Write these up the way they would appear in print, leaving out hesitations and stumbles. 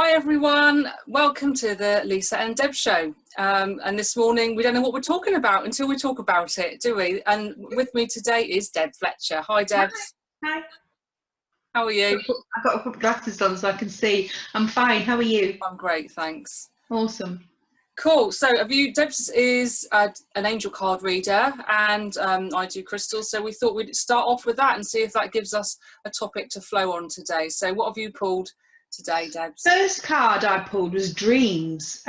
Hi everyone, welcome to the Lisa and Deb show. And this morning we don't know what we're talking about until we talk about it, do we? And with me today is Deb Fletcher. Hi Deb. Hi. How are you? I've got to put glasses on so I can see. I'm fine. How are you? I'm great, thanks. Awesome. Cool. So Deb is an angel card reader and I do crystals. So we thought we'd start off with that and see if that gives us a topic to flow on today. So what have you pulled today, Debs? First card I pulled was dreams.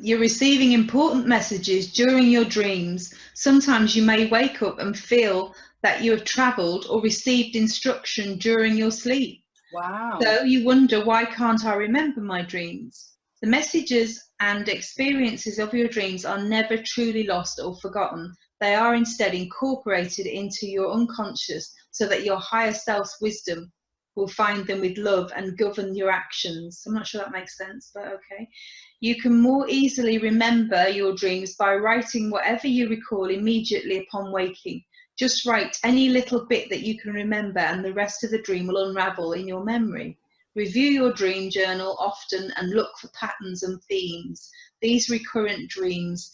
You're receiving important messages during your dreams. Sometimes you may wake up and feel that you have travelled or received instruction during your sleep. Wow. So you wonder, why can't I remember my dreams? The messages and experiences of your dreams are never truly lost or forgotten. They are instead incorporated into your unconscious so that your higher self's wisdom will find them with love and govern your actions. I'm not sure that makes sense, but okay. You can more easily remember your dreams by writing whatever you recall immediately upon waking. Just write any little bit that you can remember and the rest of the dream will unravel in your memory. Review your dream journal often and look for patterns and themes. These recurrent dreams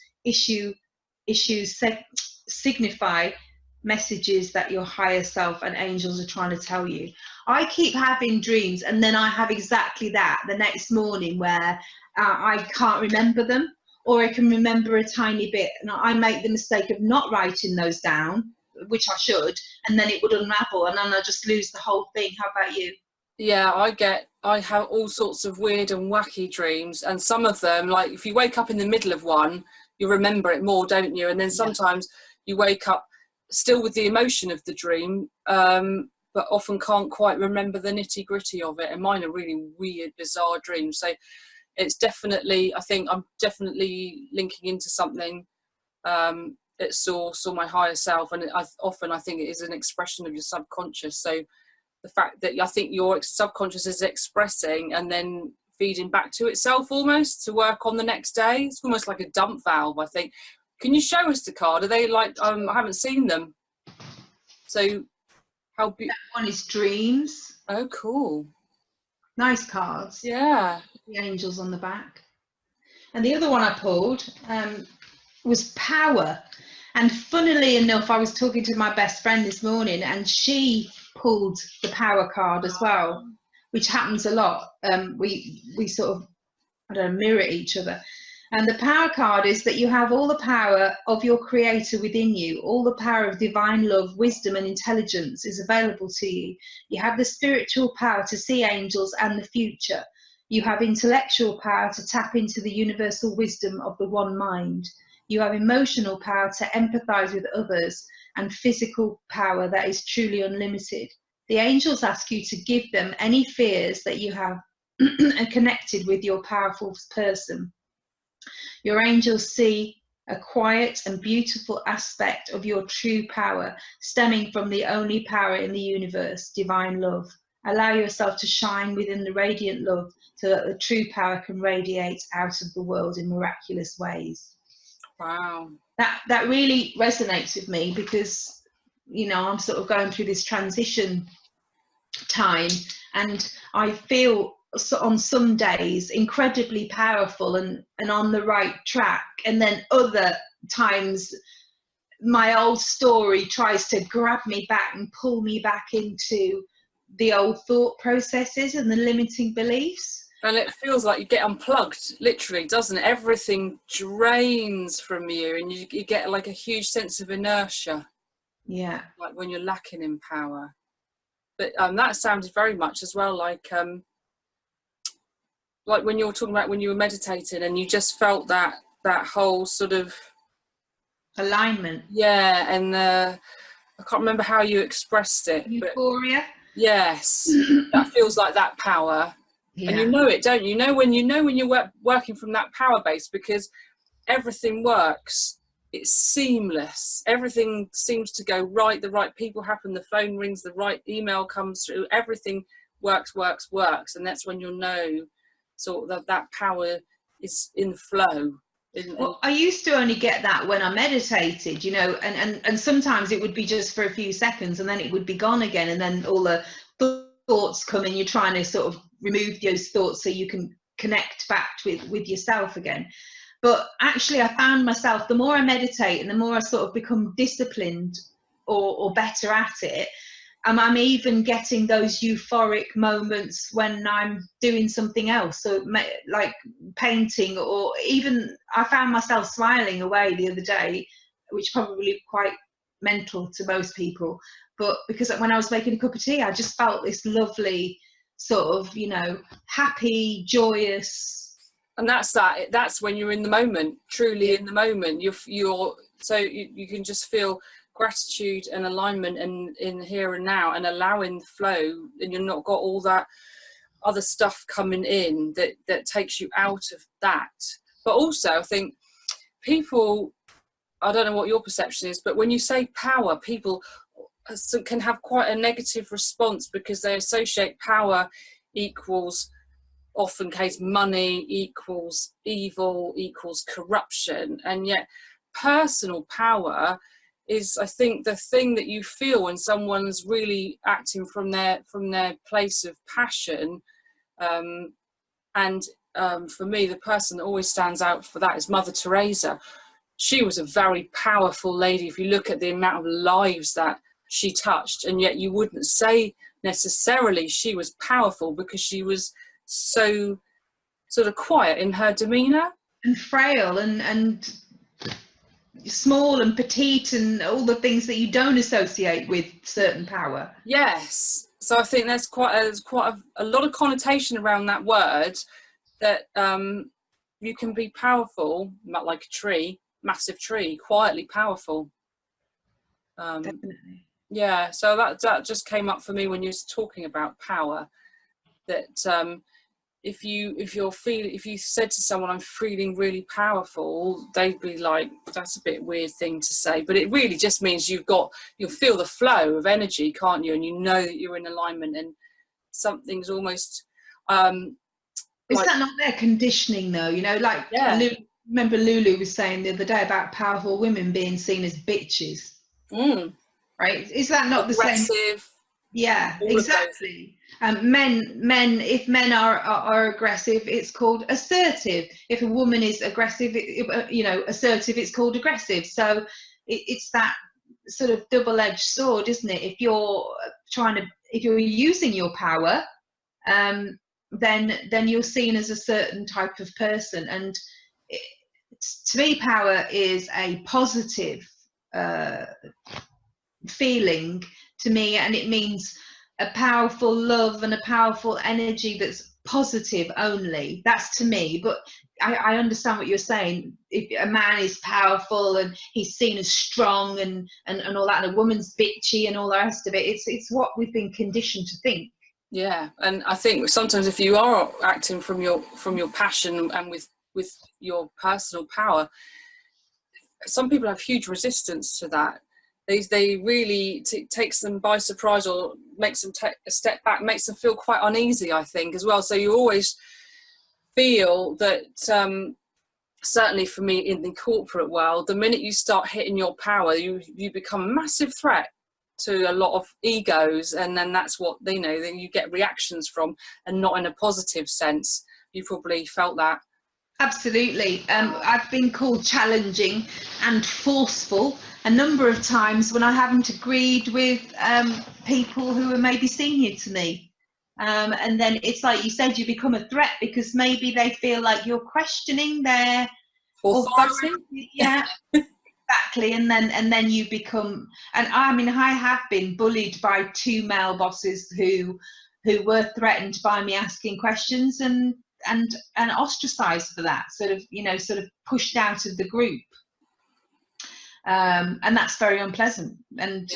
signify messages that your higher self and angels are trying to tell you. I keep having dreams and then I have exactly that the next morning where I can't remember them, or I can remember a tiny bit and I make the mistake of not writing those down, which I should, and then it would unravel and then I just lose the whole thing. How about you? Yeah, I have all sorts of weird and wacky dreams, and some of them, like if you wake up in the middle of one, you remember it more, don't you? And then sometimes you wake up still with the emotion of the dream, but often can't quite remember the nitty gritty of it. And mine are really weird, bizarre dreams. So it's definitely, I think I'm definitely linking into something at source or my higher self, and I think it is an expression of your subconscious. So the fact that I think your subconscious is expressing and then feeding back to itself almost to work on the next day. It's almost like a dump valve, I think. Can you show us the card? Are they like, I haven't seen them. So how that one is dreams. Oh, cool. Nice cards. Yeah. The angels on the back. And the other one I pulled was power. And funnily enough, I was talking to my best friend this morning and she pulled the power card as well, which happens a lot. We sort of, I don't know, mirror each other. And the power card is that you have all the power of your creator within you. All the power of divine love, wisdom and intelligence is available to you. You have the spiritual power to see angels and the future. You have intellectual power to tap into the universal wisdom of the one mind. You have emotional power to empathize with others and physical power that is truly unlimited. The angels ask you to give them any fears that you have and connected with your powerful person. Your angels see a quiet and beautiful aspect of your true power stemming from the only power in the universe, divine love. Allow yourself to shine within the radiant love so that the true power can radiate out of the world in miraculous ways. Wow. That really resonates with me because, you know, I'm sort of going through this transition time and I feel on some days incredibly powerful and on the right track, and then other times my old story tries to grab me back and pull me back into the old thought processes and the limiting beliefs. And it feels like you get unplugged, literally, doesn't it? Everything drains from you and you get like a huge sense of inertia. Yeah. Like when you're lacking in power. But that sounded very much as well like when you were talking about when you were meditating and you just felt that whole sort of alignment. Yeah, and I can't remember how you expressed it. Euphoria. But yes, that feels like that power. Yeah. And you know it, don't you? When you're working from that power base, because everything works. It's seamless. Everything seems to go right. The right people happen. The phone rings. The right email comes through. Everything works. And that's when you'll know sort of that power is in flow. Well, I used to only get that when I meditated, you know, and sometimes it would be just for a few seconds and then it would be gone again. And then all the thoughts come in. You're trying to sort of remove those thoughts so you can connect back with yourself again. But actually, I found myself, the more I meditate and the more I sort of become disciplined or better at it, I'm even getting those euphoric moments when I'm doing something else, so like painting, or even I found myself smiling away the other day, which probably quite mental to most people, but because when I was making a cup of tea, I just felt this lovely sort of, you know, happy, joyous. And that's when you're in the moment, truly in the moment. You're so you can just feel gratitude and alignment and in here and now, and allowing the flow, and you're not got all that other stuff coming in that takes you out of that. But also, I think people, I don't know what your perception is, but when you say power, people can have quite a negative response because they associate power equals, often case, money equals evil equals corruption. And yet personal power is, I think, the thing that you feel when someone's really acting from their place of passion. For me, the person that always stands out for that is Mother Teresa. She was a very powerful lady if you look at the amount of lives that she touched, and yet you wouldn't say necessarily she was powerful because she was so sort of quiet in her demeanour. And frail and small and petite and all the things that you don't associate with certain power. Yes. So I think there's quite a lot of connotation around that word, that you can be powerful, like a tree, massive tree, quietly powerful. Definitely. Yeah, so that just came up for me when you were talking about power, that if you said to someone, I'm feeling really powerful, they'd be like, that's a bit weird thing to say, but it really just means you'll feel the flow of energy, can't you? And you know that you're in alignment, and something's almost is that not their conditioning though? You know, like, yeah. Remember Lulu was saying the other day about powerful women being seen as bitches. Right? Is that not aggressive, the same? Yeah, exactly. If men are aggressive, it's called assertive. If a woman is aggressive, assertive, it's called aggressive. So it's that sort of double-edged sword, isn't it? If you're using your power, then you're seen as a certain type of person. And to me, power is a positive feeling to me, and it means a powerful love and a powerful energy that's positive only. That's to me. But I understand what you're saying. If a man is powerful and he's seen as strong and all that, and a woman's bitchy and all the rest of it, it's what we've been conditioned to think. Yeah, and I think sometimes if you are acting from your passion and with your personal power, some people have huge resistance to that. They really takes them by surprise, or makes them take a step back, makes them feel quite uneasy, I think, as well. So you always feel that, certainly for me in the corporate world, the minute you start hitting your power, you become a massive threat to a lot of egos, and then that's what then you get reactions from, and not in a positive sense. You probably felt that. Absolutely. I've been called challenging and forceful a number of times when I haven't agreed with people who are maybe senior to me. And then it's like you said, you become a threat because maybe they feel like you're questioning their authority. Yeah, exactly. And then you become, and I mean, I have been bullied by 2 male bosses who were threatened by me asking questions, and ostracized for that, sort of pushed out of the group, and that's very unpleasant, and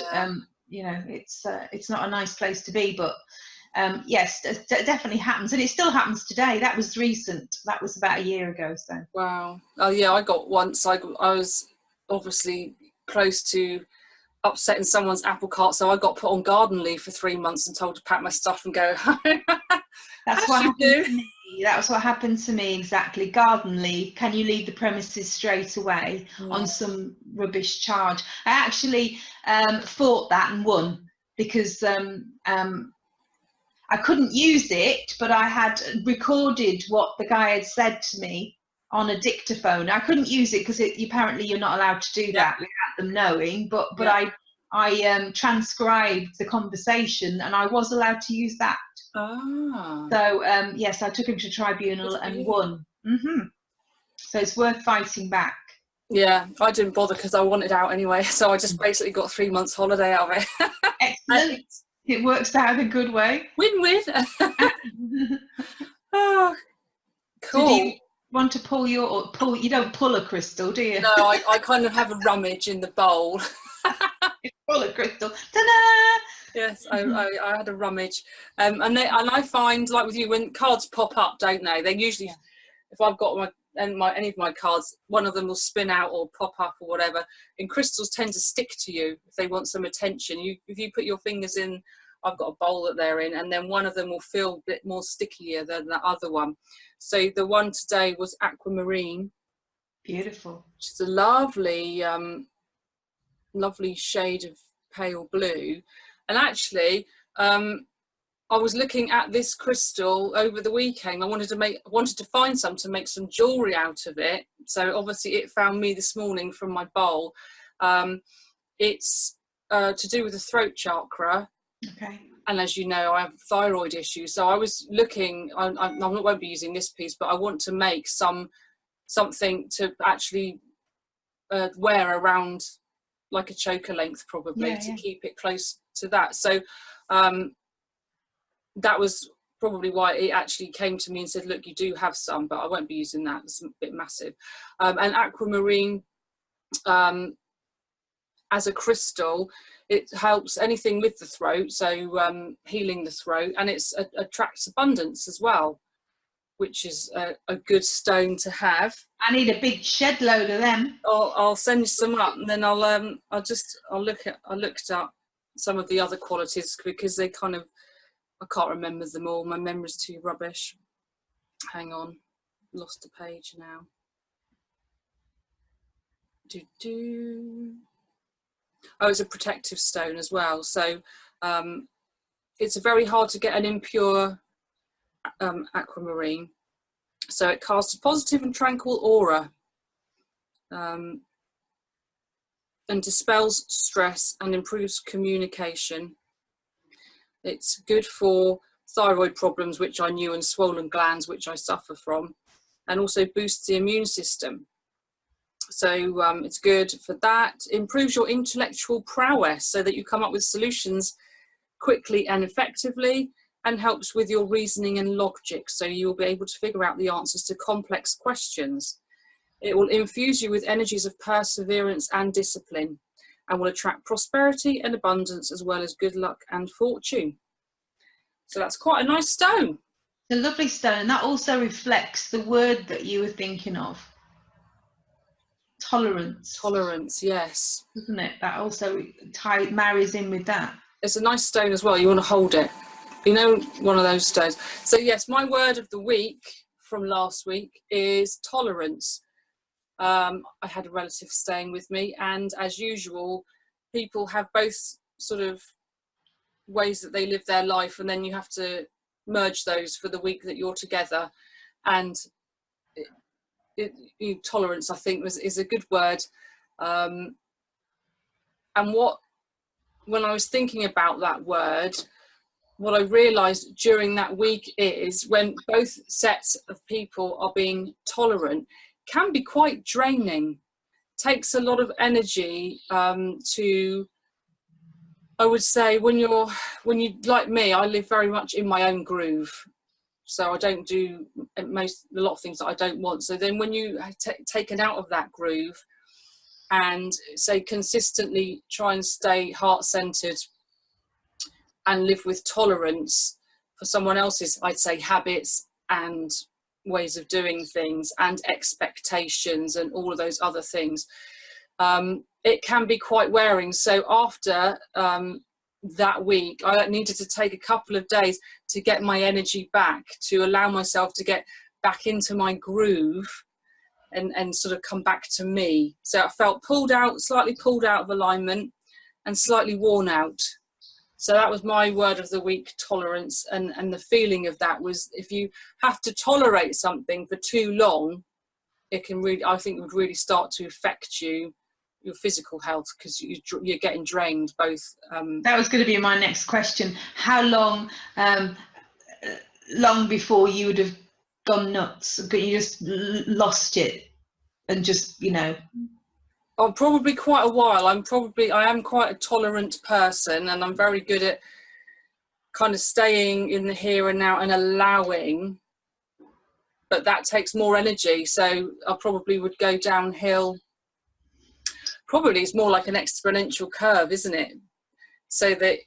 it's not a nice place to be. But yes, it definitely happens, and it still happens today. That was recent. That was about a year ago. So wow. Oh yeah, I got once. I was obviously close to upsetting someone's apple cart, so I got put on garden leave for 3 months and told to pack my stuff and go home. That's what happened to me. That was what happened to me, exactly. Garden leave. Can you leave the premises straight away on some rubbish charge? I actually fought that and won, because I I couldn't use it, but I had recorded what the guy had said to me on a dictaphone. I couldn't use it because apparently you're not allowed to do that without them knowing. But I transcribed the conversation, and I was allowed to use that. Ah. So yes, I took him to tribunal and won. So it's worth fighting back. Yeah, I didn't bother because I wanted out anyway. So I just basically got 3 months holiday out of it. Excellent. It works out a good way. Win-win. Oh, cool. So do you want to pull? You don't pull a crystal, do you? No, I kind of have a rummage in the bowl. Pull a crystal. Ta-da! Yes, I had a rummage, and I find, like with you, when cards pop up, don't they? They usually, if I've got any of my cards, one of them will spin out or pop up or whatever. And crystals tend to stick to you if they want some attention. If you put your fingers in, I've got a bowl that they're in, and then one of them will feel a bit more stickier than the other one. So the one today was Aquamarine. Beautiful. Which is a lovely, lovely shade of pale blue. And actually, I was looking at this crystal over the weekend. I wanted to find some to make some jewelry out of it. So obviously it found me this morning from my bowl. It's to do with the throat chakra. Okay. And as you know, I have thyroid issues. So I was looking, I won't be using this piece, but I want to make something to actually wear around, like a choker length probably, to keep it close to that. So that was probably why it actually came to me and said, look, you do have some, but I won't be using that. It's a bit massive. And Aquamarine, as a crystal, it helps anything with the throat, so healing the throat, and it attracts abundance as well, which is a good stone to have. I need a big shed load of them. I'll send you some up, and then I looked up some of the other qualities because they kind of, I can't remember them all. My memory's too rubbish. Hang on, lost a page now. Oh, it's a protective stone as well. So it's very hard to get an impure aquamarine. So it casts a positive and tranquil aura, and dispels stress and improves communication. It's good for thyroid problems, which I knew, and swollen glands, which I suffer from, and also boosts the immune system. So it's good for that. Improves your intellectual prowess so that you come up with solutions quickly and effectively, and helps with your reasoning and logic, so you will be able to figure out the answers to complex questions. It will infuse you with energies of perseverance and discipline, and will attract prosperity and abundance, as well as good luck and fortune. So that's quite a nice stone. It's a lovely stone, and that also reflects the word that you were thinking of. Tolerance. Tolerance, yes. Doesn't it? That also marries in with that. It's a nice stone as well. You want to hold it. You know, one of those stones. So yes, my word of the week from last week is tolerance. I had a relative staying with me, and as usual, people have both sort of ways that they live their life, and then you have to merge those for the week that you're together. And tolerance, I think, is a good word. And when I was thinking about that word, what I realised during that week is when both sets of people are being tolerant, can be quite draining. Takes a lot of energy to, I would say, when you like me, I live very much in my own groove. So I don't do a lot of things that I don't want. So then when you taken out of that groove and say consistently try and stay heart-centered and live with tolerance for someone else's, I'd say, habits and ways of doing things and expectations and all of those other things, it can be quite wearing. So after that week, I needed to take a couple of days to get my energy back, to allow myself to get back into my groove and sort of come back to me. So I felt slightly pulled out of alignment and slightly worn out. So that was my word of the week, tolerance. And the feeling of that was, if you have to tolerate something for too long, it can really, I think, would really start to affect your physical health, because you're getting drained both. That was going to be my next question. How long before you would have gone nuts? You just lost it and just, Oh, probably quite a while. I am quite a tolerant person, and I'm very good at kind of staying in the here and now and allowing, but that takes more energy. So I probably would go downhill. Probably it's more like an exponential curve, isn't it? So that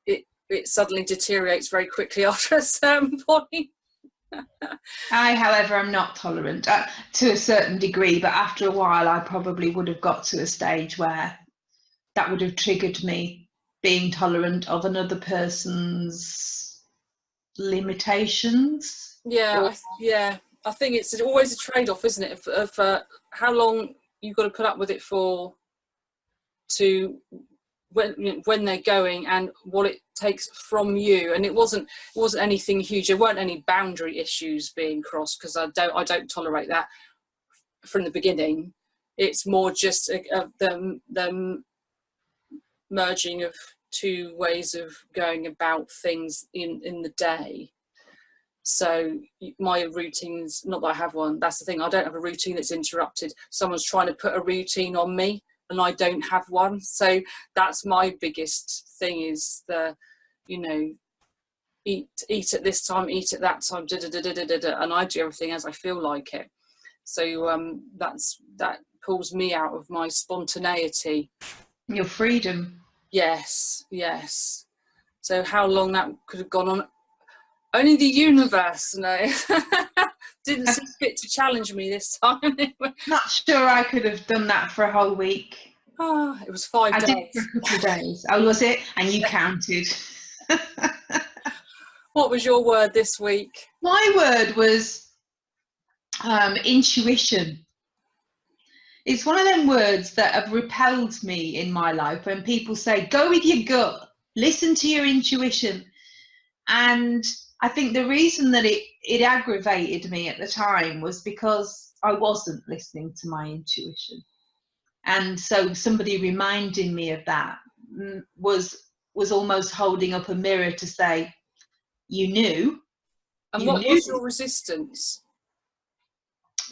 it suddenly deteriorates very quickly after a certain point. I, however, am not tolerant to a certain degree, but after a while I probably would have got to a stage where that would have triggered me being tolerant of another person's limitations. Yeah, I think it's always a trade-off, isn't it, of how long you've got to put up with it for, to when they're going, and what it takes from you. And it wasn't anything huge. There weren't any boundary issues being crossed, because I don't tolerate that from the beginning. It's more just the merging of two ways of going about things in the day. So my routines, not that I have one, that's the thing, I don't have a routine that's interrupted. Someone's trying to put a routine on me and I don't have one. So that's my biggest thing, is eat at this time, eat at that time, and I do everything as I feel like it. So that pulls me out of my spontaneity. Your freedom. Yes. So how long that could have gone on, only the universe knows. Didn't see fit to challenge me this time. Not sure I could have done that for a whole week. Oh, it was 5 days. I did for a couple of days. Oh, was it? And you counted. What was your word this week? My word was intuition. It's one of them words that have repelled me in my life, when people say, go with your gut, listen to your intuition. And I think the reason that it aggravated me at the time was because I wasn't listening to my intuition. And so somebody reminding me of that was almost holding up a mirror to say, you knew. And what was your resistance?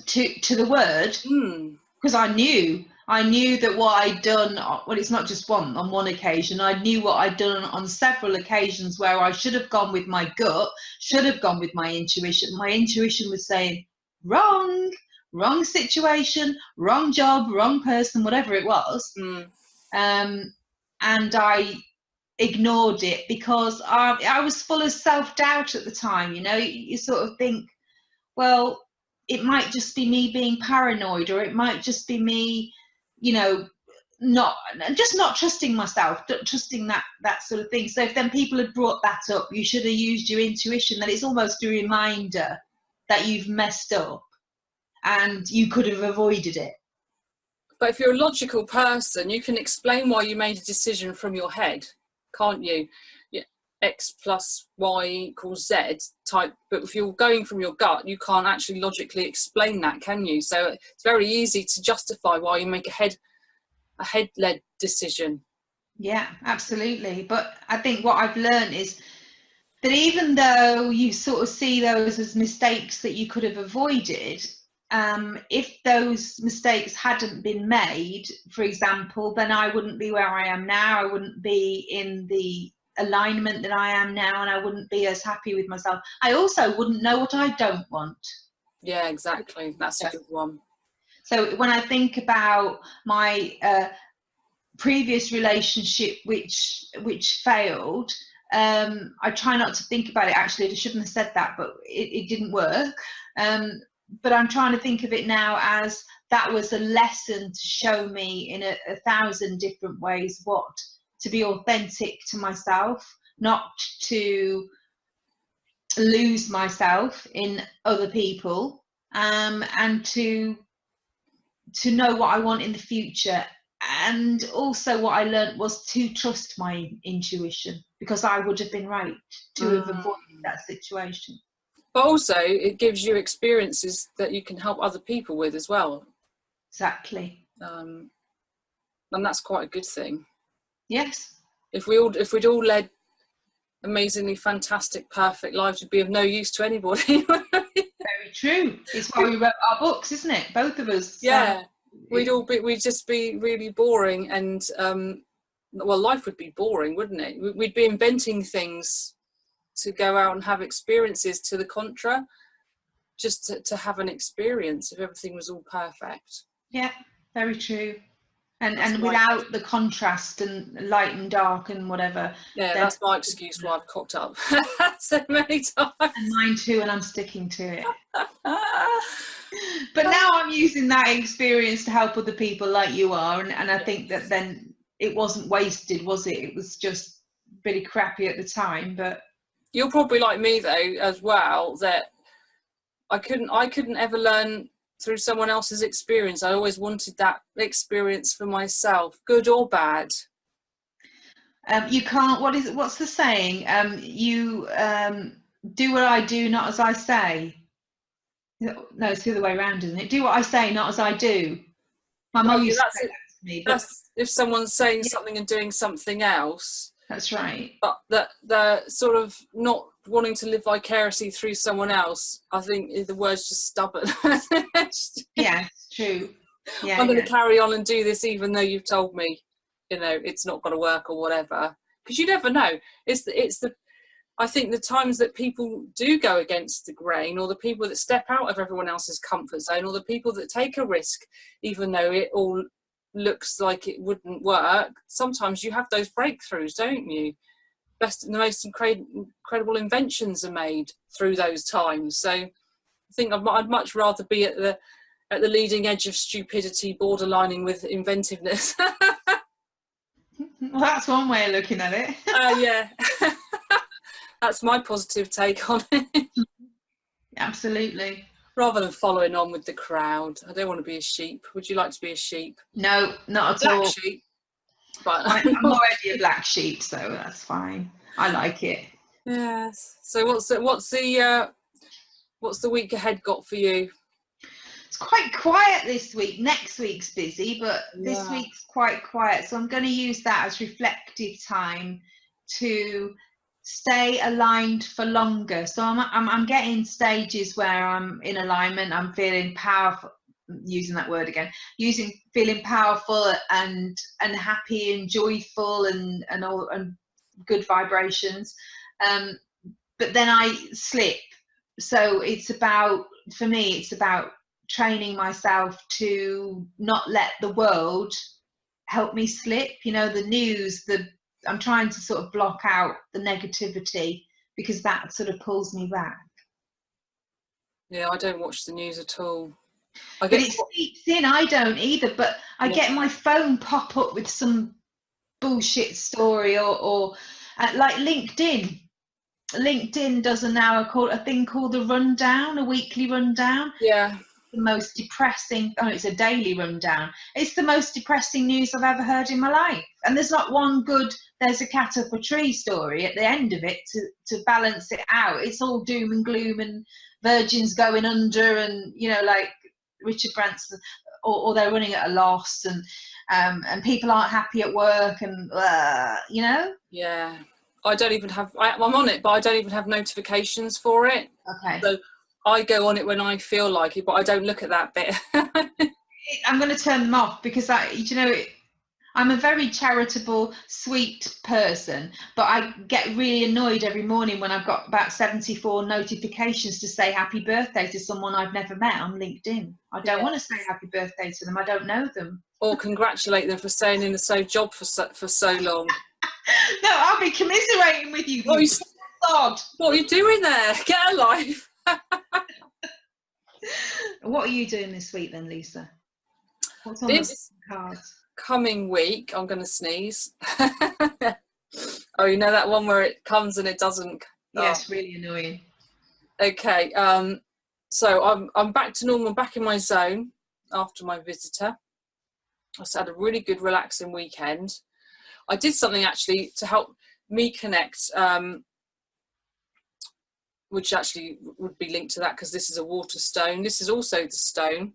To the word? Because I knew that what I'd done, well, it's not just on one occasion, I knew what I'd done on several occasions where I should have gone with my gut, should have gone with my intuition. My intuition was saying, wrong situation, wrong job, wrong person, whatever it was. And I ignored it because I was full of self-doubt at the time. You sort of think, well, it might just be me being paranoid, or it might just be me, not trusting myself, trusting that sort of thing. So if then people had brought that up, you should have used your intuition, then it's almost a reminder that you've messed up and you could have avoided it. But if you're a logical person, you can explain why you made a decision from your head, can't you? X plus Y equals Z type, but if you're going from your gut, you can't actually logically explain that, can you? So it's very easy to justify why you make a head-led decision. Yeah, absolutely. But I think what I've learned is that even though you sort of see those as mistakes that you could have avoided, if those mistakes hadn't been made, for example, then I wouldn't be where I am now. I wouldn't be in the alignment that I am now, and I wouldn't be as happy with myself. I also wouldn't know what I don't want. Yeah, exactly. That's a good one. So when I think about my previous relationship which failed, I try not to think about it. Actually, I shouldn't have said that, but it didn't work. But I'm trying to think of it now as that was a lesson to show me in a 1,000 different ways what to be authentic to myself, not to lose myself in other people, and to know what I want in the future, and also what I learned was to trust my intuition, because I would have been right to have avoided that situation. But also it gives you experiences that you can help other people with as well. Exactly. And that's quite a good thing. Yes. If we'd all led amazingly fantastic, perfect lives, would be of no use to anybody. Very true. It's why we wrote our books, isn't it? Both of us. Yeah. We'd just be really boring, and well, life would be boring, wouldn't it? We'd be inventing things to go out and have experiences to the contra, just to have an experience if everything was all perfect. Yeah, very true. And without the contrast and light and dark and whatever. Yeah, that's my excuse why I've cocked up so many times. And mine too, and I'm sticking to it. But now I'm using that experience to help other people like you are, and I think that then it wasn't wasted, was it? It was just really crappy at the time. But you're probably like me though as well, that I couldn't ever learn through someone else's experience. I always wanted that experience for myself, good or bad. You can't. What's the saying? You do what I do, not as I say. No, it's the other way around, isn't it? Do what I say, not as I do. My mum used to say that to me. That's if someone's saying something and doing something else. That's right. But that they're sort of not wanting to live vicariously through someone else. I think the word's just stubborn. Yeah, it's true. Yeah, I'm going to carry on and do this even though you've told me, it's not going to work or whatever. Because you never know. I think the times that people do go against the grain, or the people that step out of everyone else's comfort zone, or the people that take a risk, even though it all looks like it wouldn't work, sometimes you have those breakthroughs, don't you? The most incredible inventions are made through those times. So I think I'd much rather be at the leading edge of stupidity, borderlining with inventiveness. Well, that's one way of looking at it. Yeah. That's my positive take on it. Absolutely. Rather than following on with the crowd. I don't want to be a sheep. Would you like to be a sheep? No, not at all. Black sheep. But I'm already a black sheep, so that's fine. I like it. Yes. So what's the week ahead got for you? It's quite quiet this week. Next week's busy, but this week's quite quiet. So I'm going to use that as reflective time to stay aligned for longer. So I'm getting stages where I'm in alignment. I'm feeling powerful. Using that word again. Feeling powerful and happy and joyful and all and good vibrations. But then I slip. So for me, it's about training myself to not let the world help me slip. The news, I'm trying to sort of block out the negativity, because that sort of pulls me back. Yeah, I don't watch the news at all. But it seeps in. I don't either, but I get my phone pop up with some bullshit story or like LinkedIn. LinkedIn does a thing called a rundown, a weekly rundown. Yeah. The most depressing, it's a daily rundown. It's the most depressing news I've ever heard in my life. And there's not one good, there's a cat up a tree story at the end of it to balance it out. It's all doom and gloom and virgins going under and, like Richard Branson, or they're running at a loss and people aren't happy at work and, Yeah. I don't even have, I'm on it, but I don't even have notifications for it. Okay. So I go on it when I feel like it, but I don't look at that bit. I'm going to turn them off because I'm a very charitable, sweet person, but I get really annoyed every morning when I've got about 74 notifications to say happy birthday to someone I've never met on LinkedIn. I don't want to say happy birthday to them. I don't know them. Or congratulate them for staying in the job for so long. No, I'll be commiserating with you. What are you doing there? Get a life. What are you doing this week then, Lisa? What's on this the cards? Coming week, I'm going to sneeze. Oh, you know that one where it comes and it doesn't? Yes, really annoying. Okay, so I'm back to normal, back in my zone after my visitor. I had a really good relaxing weekend. I did something actually to help me connect, which actually would be linked to that, because this is a water stone. This is also the stone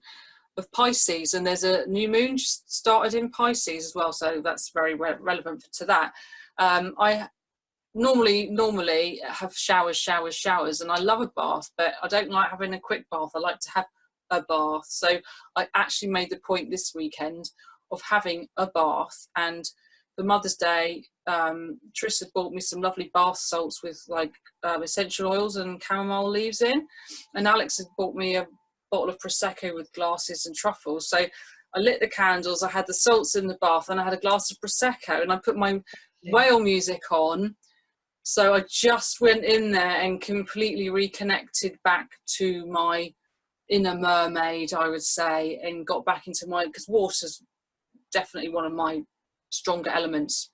of Pisces, and there's a new moon started in Pisces as well, so that's very relevant to that. I normally have showers, and I love a bath, but I don't like having a quick bath. I like to have a bath. So I actually made the point this weekend of having a bath, and for Mother's Day, Tris had bought me some lovely bath salts with like essential oils and chamomile leaves in, and Alex had bought me a bottle of Prosecco with glasses and truffles. So I lit the candles, I had the salts in the bath, and I had a glass of Prosecco, and I put my whale music on. So I just went in there and completely reconnected back to my inner mermaid, I would say, and got back into my, because water's definitely one of my stronger elements.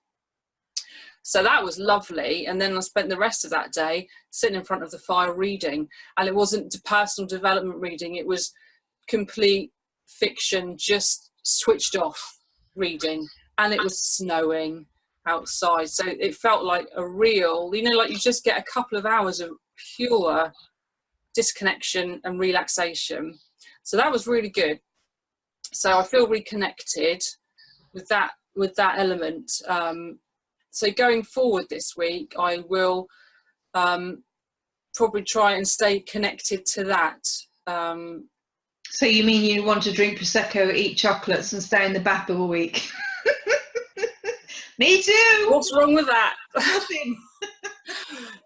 So that was lovely. And then I spent the rest of that day sitting in front of the fire reading, and it wasn't personal development reading, it was complete fiction, just switched off reading, and it was snowing outside, so it felt like a real, like you just get a couple of hours of pure disconnection and relaxation. So that was really good. So I feel reconnected with that element. So going forward this week, I will probably try and stay connected to that. So you mean you want to drink Prosecco, eat chocolates, and stay in the bath all week? Me too. What's wrong with that? Nothing.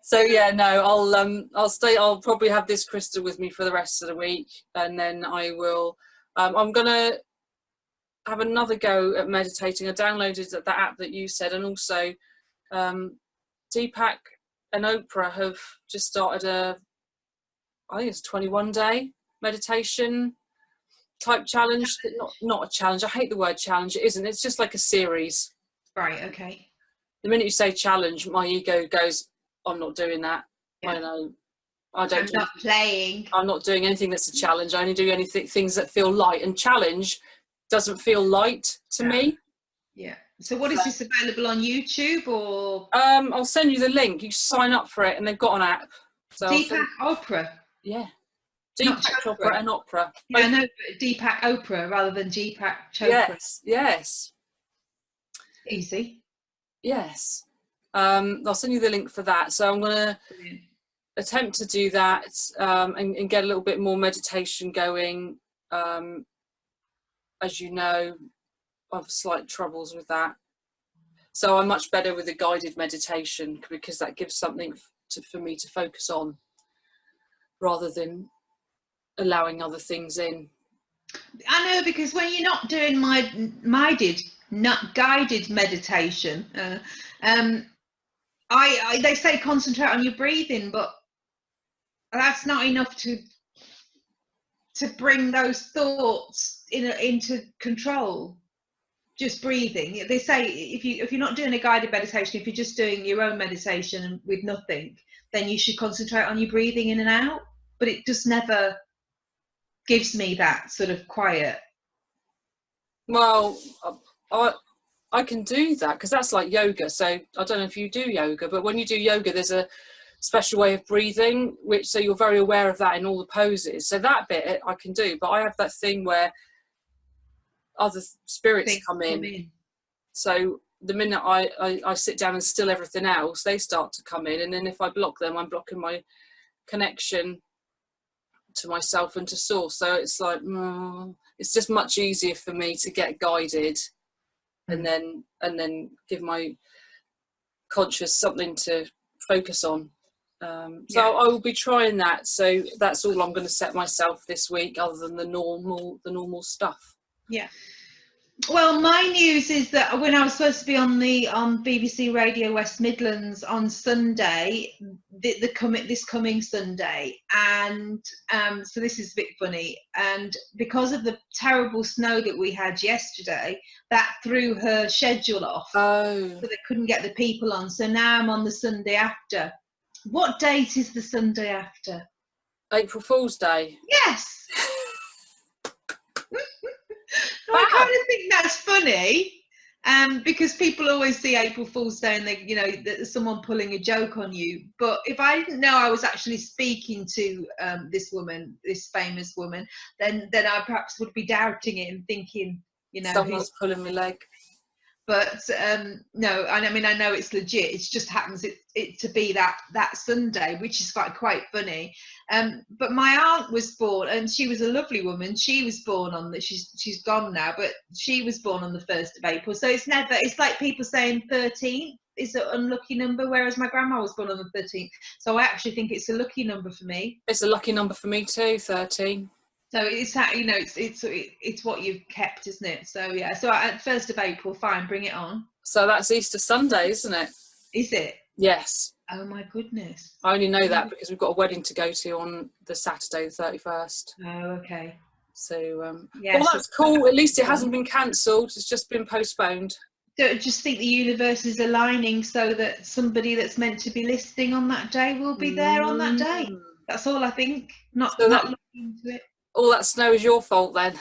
So yeah, no, I'll stay. I'll probably have this crystal with me for the rest of the week, and then I will. I'm gonna have another go at meditating. I downloaded that app that you said, and also Deepak and Oprah have just started I think it's a 21-day meditation type challenge. Not a challenge. I hate the word challenge. It isn't. It's just like a series. Right. Okay. The minute you say challenge, my ego goes, I'm not doing that. Yeah. I know. I'm not playing. I'm not doing anything that's a challenge. I only do things that feel light, and challenge doesn't feel light to me. Yeah. So what is this available on YouTube or? I'll send you the link. You sign up for it, and they've got an app. So Deepak Oprah. Yeah. Deepak Chopra and Oprah. Yeah, I know, but Deepak Oprah rather than Deepak Chopra. Yes. Yes. Easy. Yes. I'll send you the link for that. So I'm going to attempt to do that and get a little bit more meditation going. As you know, I have slight troubles with that. So I'm much better with a guided meditation, because that gives something for me to focus on rather than allowing other things in. I know, because when you're not doing my guided meditation, they say concentrate on your breathing, but that's not enough to bring those thoughts into control. Just breathing. They say if you're not doing a guided meditation, if you're just doing your own meditation with nothing, then you should concentrate on your breathing in and out. But it just never gives me that sort of quiet. Well, I can do that because that's like yoga. So I don't know if you do yoga, but when you do yoga, there's a special way of breathing, so you're very aware of that in all the poses. So that bit I can do, but I have that thing where other spirits come in. So the minute I sit down and still everything else, they start to come in, and then if I block them, I'm blocking my connection to myself and to source. So it's like it's just much easier for me to get guided and then give my conscious something to focus on. So I will be trying that. So that's all I'm going to set myself this week, other than the normal stuff. Yeah. Well, my news is that when I was supposed to be on BBC Radio West Midlands on Sunday, this coming Sunday, and so this is a bit funny, and because of the terrible snow that we had yesterday, that threw her schedule off. Oh. So they couldn't get the people on. So now I'm on the Sunday after. What date is the Sunday after? April Fool's Day. Yes. I kind of think that's funny. Because people always see April Fool's Day and that there's someone pulling a joke on you. But if I didn't know I was actually speaking to this woman, this famous woman, then I perhaps would be doubting it and thinking, someone's pulling my leg. But no, I mean, I know it's legit. It just happens it to be that Sunday, which is quite funny. But my aunt was born, and she was a lovely woman. She was born she's gone now, but she was born on the 1st of April. So it's like people saying 13th is an unlucky number, whereas my grandma was born on the 13th. So I actually think it's a lucky number for me. It's a lucky number for me too, 13. So it's what you've kept, isn't it? So yeah. So at 1st of April, fine, bring it on. So that's Easter Sunday, isn't it? Is it? Yes. Oh my goodness. I only know that because we've got a wedding to go to on the Saturday, the 31st. Oh, okay. So yes, well, that's cool. At least it hasn't been cancelled. It's just been postponed. Don't just think the universe is aligning so that somebody that's meant to be listening on that day will be there on that day. That's all I think. Not looking into it. All that snow is your fault then.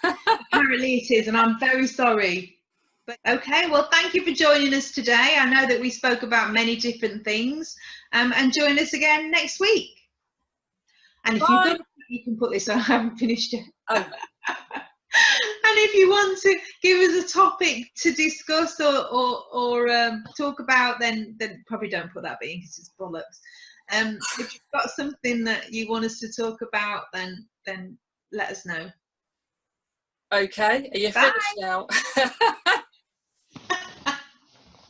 Apparently it is, and I'm very sorry. But okay, well, thank you for joining us today. I know that we spoke about many different things, and join us again next week. And if you can put this on, I haven't finished it. Oh. And if you want to give us a topic to discuss or talk about, then probably don't put that bit in because it's bollocks. If you've got something that you want us to talk about, then let us know. Okay, are you finished now?